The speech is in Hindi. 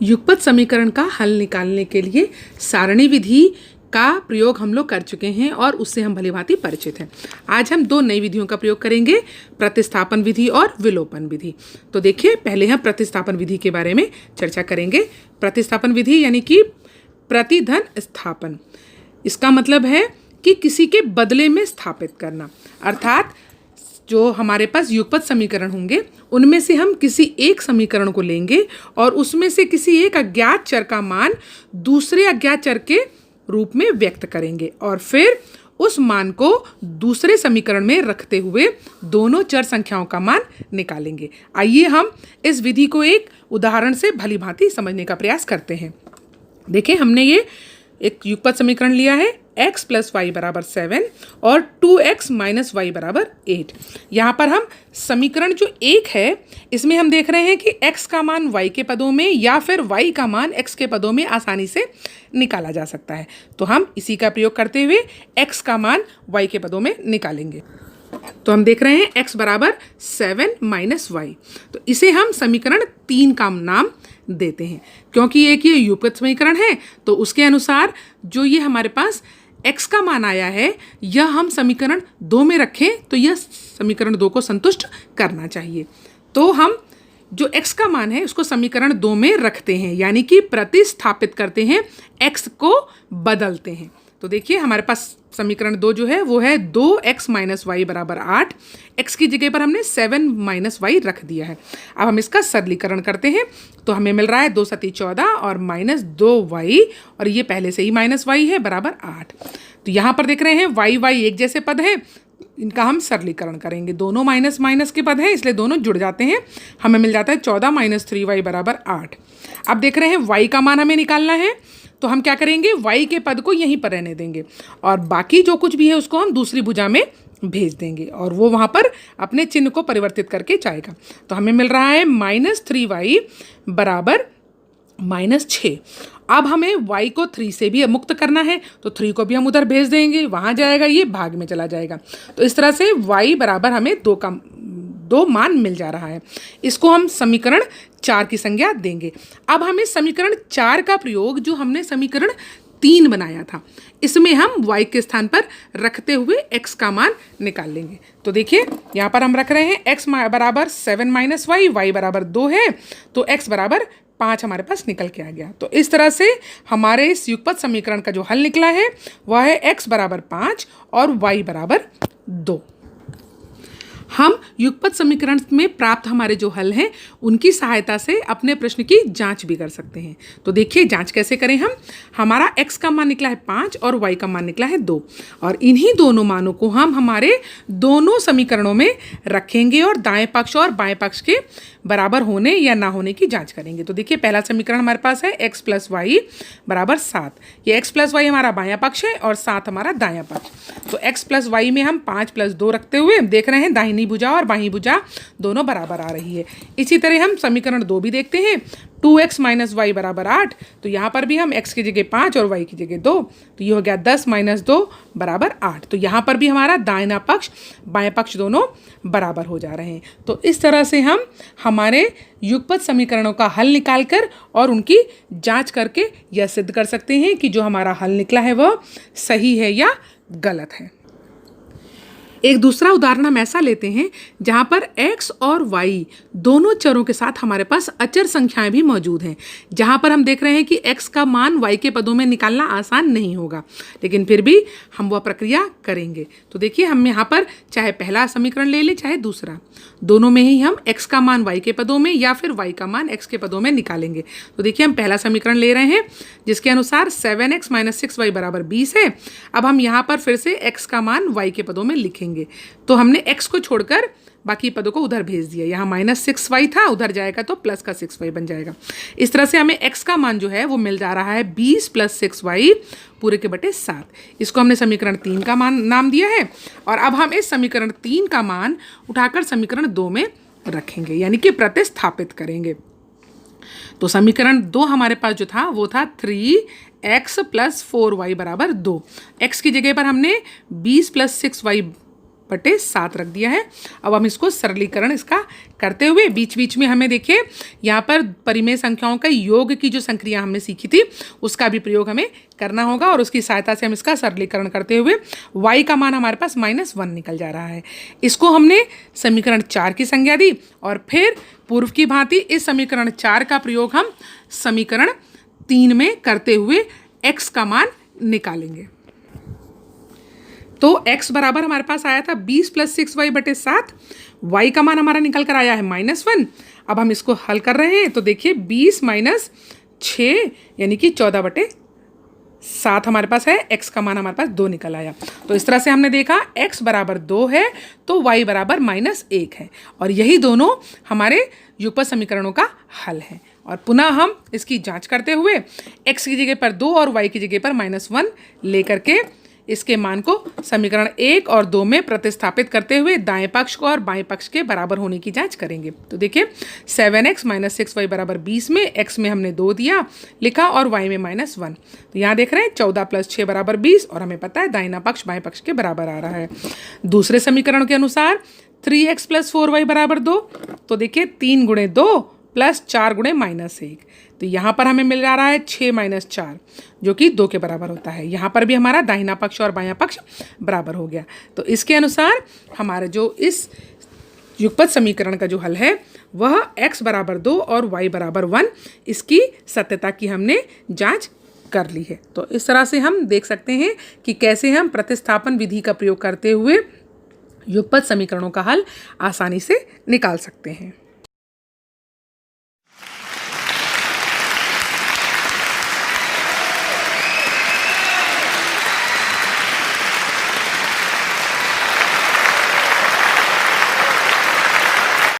युगपत समीकरण का हल निकालने के लिए सारणी विधि का प्रयोग हम लोग कर चुके हैं और उससे हम भलीभांति परिचित हैं। आज हम दो नई विधियों का प्रयोग करेंगे, प्रतिस्थापन विधि और विलोपन विधि। तो देखिए, पहले हम प्रतिस्थापन विधि के बारे में चर्चा करेंगे। प्रतिस्थापन विधि यानी कि प्रतिधन स्थापन। इसका मतलब है कि किसी के बदले में स्थापित करना, अर्थात जो हमारे पास युगपत समीकरण होंगे उनमें से हम किसी एक समीकरण को लेंगे और उसमें से किसी एक अज्ञात चर का मान दूसरे अज्ञात चर के रूप में व्यक्त करेंगे और फिर उस मान को दूसरे समीकरण में रखते हुए दोनों चर संख्याओं का मान निकालेंगे। आइए हम इस विधि को एक उदाहरण से भलीभांति समझने का प्रयास करते हैं। देखिए, हमने ये एक युगपत समीकरण लिया है x + y = 7 और 2x - y = 8। यहाँ पर हम समीकरण जो एक है इसमें हम देख रहे हैं कि x का मान y के पदों में या फिर y का मान x के पदों में आसानी से निकाला जा सकता है। तो हम इसी का प्रयोग करते हुए x का मान y के पदों में निकालेंगे। तो हम देख रहे हैं x = 7 - y। तो इसे हम समीकरण 3 का नाम देते हैं, क्योंकि एक ये युगपत समीकरण है तो उसके अनुसार जो ये हमारे पास x का मान आया है यह हम समीकरण 2 में रखें तो यह समीकरण 2 को संतुष्ट करना चाहिए। तो हम जो x का मान है उसको समीकरण 2 में रखते हैं, यानी कि प्रतिस्थापित करते हैं, x को बदलते हैं। तो देखिए, हमारे पास समीकरण 2 जो है वो है 2x - y = 8। x की जगह पर हमने 7 - y रख दिया है। अब हम इसका सरलीकरण करते हैं तो हमें मिल रहा है 2 × 7 = 14 और -2y, और ये पहले से ही -y है, बराबर 8। तो यहाँ पर देख रहे हैं y एक जैसे पद हैं, इनका हम सरलीकरण करेंगे। दोनों माइनस माइनस के पद हैं इसलिए दोनों जुड़ जाते हैं। हमें मिल जाता है 14 - 3y = 8। अब देख रहे हैं y का मान हमें निकालना है, तो हम क्या करेंगे, y के पद को यहीं पर रहने देंगे और बाकी जो कुछ भी है उसको हम दूसरी भुजा में भेज देंगे और वो वहाँ पर अपने चिन्ह को परिवर्तित करके जाएगा। तो हमें मिल रहा है -3y = -6। अब हमें y को 3 से भी मुक्त करना है तो 3 को भी हम उधर भेज देंगे, वहाँ जाएगा, ये भाग में चला जाएगा। तो इस तरह से y बराबर हमें 2 मान मिल जा रहा है। इसको हम समीकरण 4 की संज्ञा देंगे। अब हमें समीकरण 4 का प्रयोग जो हमने समीकरण 3 बनाया था इसमें हम y के स्थान पर रखते हुए x का मान निकाल लेंगे। तो देखिए, यहाँ पर हम रख रहे हैं x = 7 - y, y = 2 है, तो x = 5 हमारे पास निकल के आ गया। तो इस तरह से हमारे इस युगपत समीकरण का जो हल निकला है वह है x = 5 और y = 2। हम युगपत समीकरण में प्राप्त हमारे जो हल हैं उनकी सहायता से अपने प्रश्न की जांच भी कर सकते हैं। तो देखिए, जांच कैसे करें हम। हमारा x का मान निकला है 5 और y का मान निकला है 2, और इन्हीं दोनों मानों को हम हमारे दोनों समीकरणों में रखेंगे और दाएं पक्ष और बाएं पक्ष के बराबर होने या ना होने की जांच करेंगे। तो देखिए, पहला समीकरण हमारे पास है x + y = 7। ये x + y हमारा बायां पक्ष है और 7 हमारा दायां पक्ष। तो x + y में हम 5 + 2 रखते हुए देख रहे हैं दाहिनी भुजा और बाईं भुजा दोनों बराबर आ रही है। इसी तरह हम समीकरण 2 भी देखते हैं, 2x - y = 8। तो यहाँ पर भी हम x की जगह 5 और y की जगह 2, तो ये हो गया 10 - 2 = 8। तो यहाँ पर भी हमारा दाहिना पक्ष बाएं पक्ष दोनों बराबर हो जा रहे हैं। तो इस तरह से हम हमारे युगपत समीकरणों का हल निकालकर और उनकी जांच करके यह सिद्ध कर सकते हैं कि जो हमारा हल निकला है वह सही है या गलत है। एक दूसरा उदाहरण हम ऐसा लेते हैं जहाँ पर x और y दोनों चरों के साथ हमारे पास अचर संख्याएं भी मौजूद हैं, जहाँ पर हम देख रहे हैं कि x का मान y के पदों में निकालना आसान नहीं होगा, लेकिन फिर भी हम वह प्रक्रिया करेंगे। तो देखिए, हम यहाँ पर चाहे पहला समीकरण ले लें चाहे दूसरा, दोनों में ही हम x का मान y के पदों में या फिर y का मान x के पदों में निकालेंगे। तो देखिए, हम पहला समीकरण ले रहे हैं जिसके अनुसार 7x - 6y = 20 है। अब हम यहाँ पर फिर से x का मान y के पदों में लिखेंगे। तो हमने x को छोड़कर बाकी पदों को उधर भेज दिया। यहाँ -6y था, उधर जाएगा तो प्लस का 6y बन जाएगा। इस तरह से हमें x का मान जो है वो मिल जा रहा है 20 + 6y / 7। इसको हमने समीकरण 3 का मान नाम दिया है और अब हम इस समीकरण 3 का मान उठाकर समीकरण 2 में रखेंगे, यानी कि प्रतिस्थापित करेंगे। तो समीकरण 2 हमारे पास जो था वो था 3x + 4y = 2। x की जगह पर हमने 20 + 6y बटे 7 रख दिया है। अब हम इसको सरलीकरण इसका करते हुए बीच बीच में हमें देखिए यहाँ पर परिमेय संख्याओं का योग की जो संक्रिया हमने सीखी थी उसका भी प्रयोग हमें करना होगा और उसकी सहायता से हम इसका सरलीकरण करते हुए y का मान हमारे पास -1 निकल जा रहा है। इसको हमने समीकरण 4 की संज्ञा दी और फिर पूर्व की भांति इस समीकरण 4 का प्रयोग हम समीकरण 3 में करते हुए x का मान निकालेंगे। तो x बराबर हमारे पास आया था 20 + 6y बटे 7, y का मान हमारा निकल कर आया है -1। अब हम इसको हल कर रहे हैं तो देखिए 20 - 6 यानी कि 14 बटे 7 हमारे पास है, x का मान हमारे पास 2 निकल आया। तो इस तरह से हमने देखा x बराबर 2 है तो y बराबर -1 है और यही दोनों हमारे युगपत समीकरणों का हल है। और पुनः हम इसकी जांच करते हुए x की जगह पर 2 और y की जगह पर -1 लेकर के इसके मान को समीकरण 1 और 2 में प्रतिस्थापित करते हुए दाएं पक्ष को और बाएं पक्ष के बराबर होने की जांच करेंगे। तो देखिए 7x - 6y बराबर 20 में x में हमने 2 दिया लिखा और y में -1। तो यहाँ देख रहे हैं 14 + 6 बराबर 20 और हमें पता है दाहिना पक्ष बाएं पक्ष के बराबर आ रहा है। दूसरे समीकरण के अनुसार 3x + 4y बराबर 2, तो देखिए 3 × 2 + 4 × -1, तो यहाँ पर हमें मिल रहा है 6 - 4 जो कि 2 के बराबर होता है। यहाँ पर भी हमारा दाहिना पक्ष और बायां पक्ष बराबर हो गया। तो इसके अनुसार हमारा जो इस युगपत समीकरण का जो हल है वह x बराबर 2 और y बराबर 1 इसकी सत्यता की हमने जांच कर ली है। तो इस तरह से हम देख सकते हैं कि कैसे हम प्रतिस्थापन विधि का प्रयोग करते हुए युगपत समीकरणों का हल आसानी से निकाल सकते हैं।